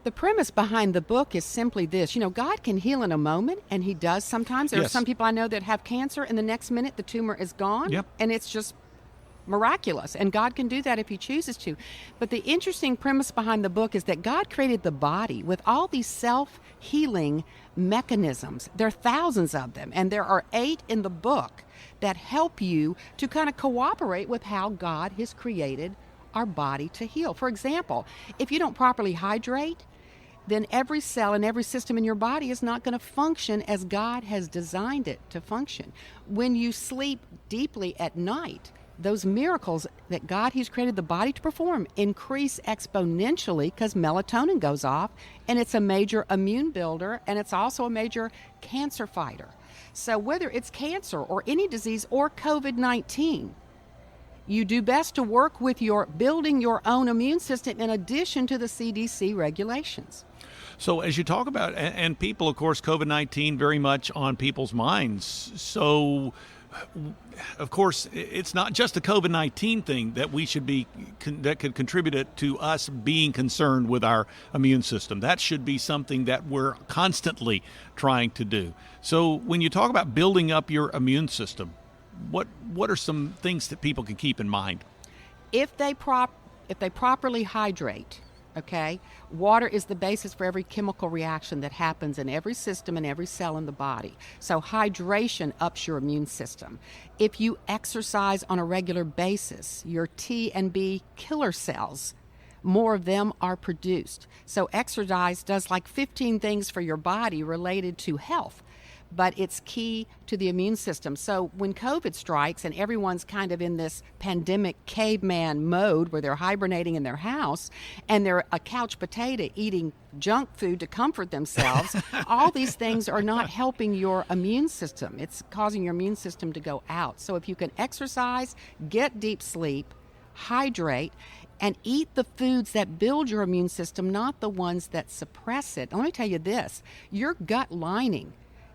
The premise behind the book is simply this. God can heal in a moment, and he does sometimes. There are Yes. some people I know that have cancer, and the next minute the tumor is gone, Yep. and it's just miraculous. And God can do that if he chooses to. But the interesting premise behind the book is that God created the body with all these self-healing mechanisms. There are thousands of them, and there are 8 in the book that help you to kind of cooperate with how God has created our body to heal. For example, if you don't properly hydrate, then every cell and every system in your body is not going to function as God has designed it to function. When you sleep deeply at night, those miracles that God has created the body to perform increase exponentially because melatonin goes off, and it's a major immune builder, and it's also a major cancer fighter. So whether it's cancer or any disease or COVID-19, you do best to work with building your own immune system in addition to the CDC regulations. So as you talk about, and people, of course, COVID-19 very much on people's minds. So, of course, it's not just a COVID-19 thing that we should be, that could contribute it to us being concerned with our immune system. That should be something that we're constantly trying to do. So when you talk about building up your immune system, what are some things that people can keep in mind? If they properly hydrate, okay, water is the basis for every chemical reaction that happens in every system and every cell in the body. So hydration ups your immune system. If you exercise on a regular basis, your T and B killer cells, more of them are produced. So exercise does like 15 things for your body related to health, but it's key to the immune system. So when COVID strikes and everyone's kind of in this pandemic caveman mode where they're hibernating in their house and they're a couch potato eating junk food to comfort themselves, all these things are not helping your immune system. It's causing your immune system to go out. So if you can exercise, get deep sleep, hydrate, and eat the foods that build your immune system, not the ones that suppress it. And let me tell you this, your gut lining,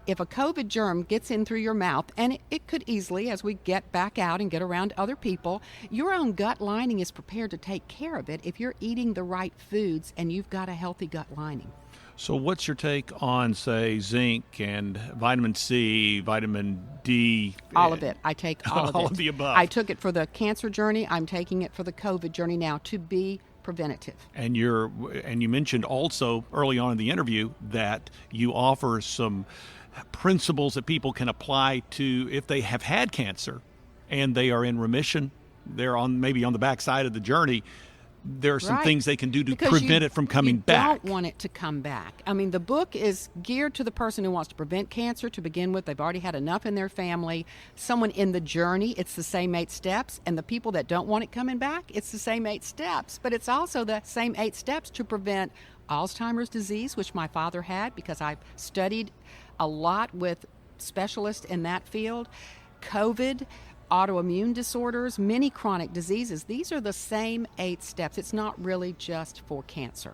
if a COVID germ gets in through your mouth, and it could easily, as we get back out and get around other people, your own gut lining is prepared to take care of it if you're eating the right foods and you've got a healthy gut lining. So what's your take on, say, zinc and vitamin C, vitamin D? All of it. I take all of it. All of the above. I took it for the cancer journey. I'm taking it for the COVID journey now to be preventative. And you mentioned also early on in the interview that you offer some principles that people can apply to if they have had cancer and they are in remission, they're maybe on the backside of the journey. There are some things they can do to prevent it from coming back. You don't want it to come back. I mean, the book is geared to the person who wants to prevent cancer to begin with. They've already had enough in their family. Someone in the journey, it's the same 8 steps. And the people that don't want it coming back, it's the same 8 steps. But it's also the same 8 steps to prevent Alzheimer's disease, which my father had because I've studied a lot with specialists in that field, COVID, autoimmune disorders, many chronic diseases. These are the same 8 steps. It's not really just for cancer.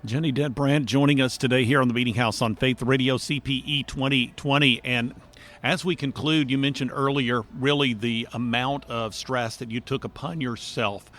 Ginny Dent, Brant joining us today here on the Meeting House on Faith Radio, CPE 2020. And as we conclude, you mentioned earlier really the amount of stress that you took upon yourself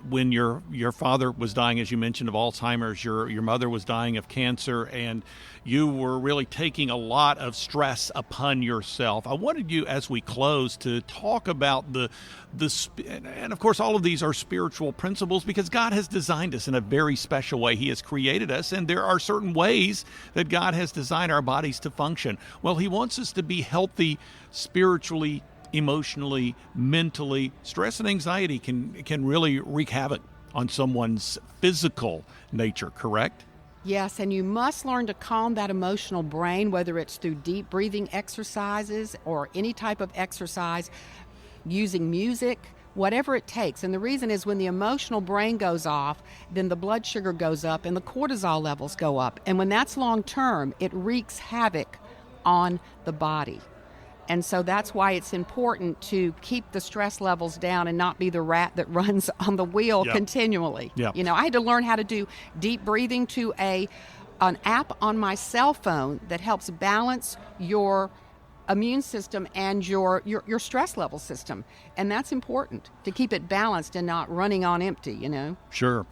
when your father was dying, as you mentioned, of Alzheimer's, your mother was dying of cancer, and you were really taking a lot of stress upon yourself. I wanted you, as we close, to talk about and of course all of these are spiritual principles because God has designed us in a very special way. He has created us, and there are certain ways that God has designed our bodies to function. Well, He wants us to be healthy spiritually, emotionally, mentally. Stress and anxiety can really wreak havoc on someone's physical nature, correct? Yes, and you must learn to calm that emotional brain, whether it's through deep breathing exercises or any type of exercise, using music, whatever it takes. And the reason is when the emotional brain goes off, then the blood sugar goes up and the cortisol levels go up. And when that's long term, it wreaks havoc on the body. And so that's why it's important to keep the stress levels down and not be the rat that runs on the wheel continually. Yep. You know, I had to learn how to do deep breathing to an app on my cell phone that helps balance your immune system and your stress level system. And that's important to keep it balanced and not running on empty, you know. Sure.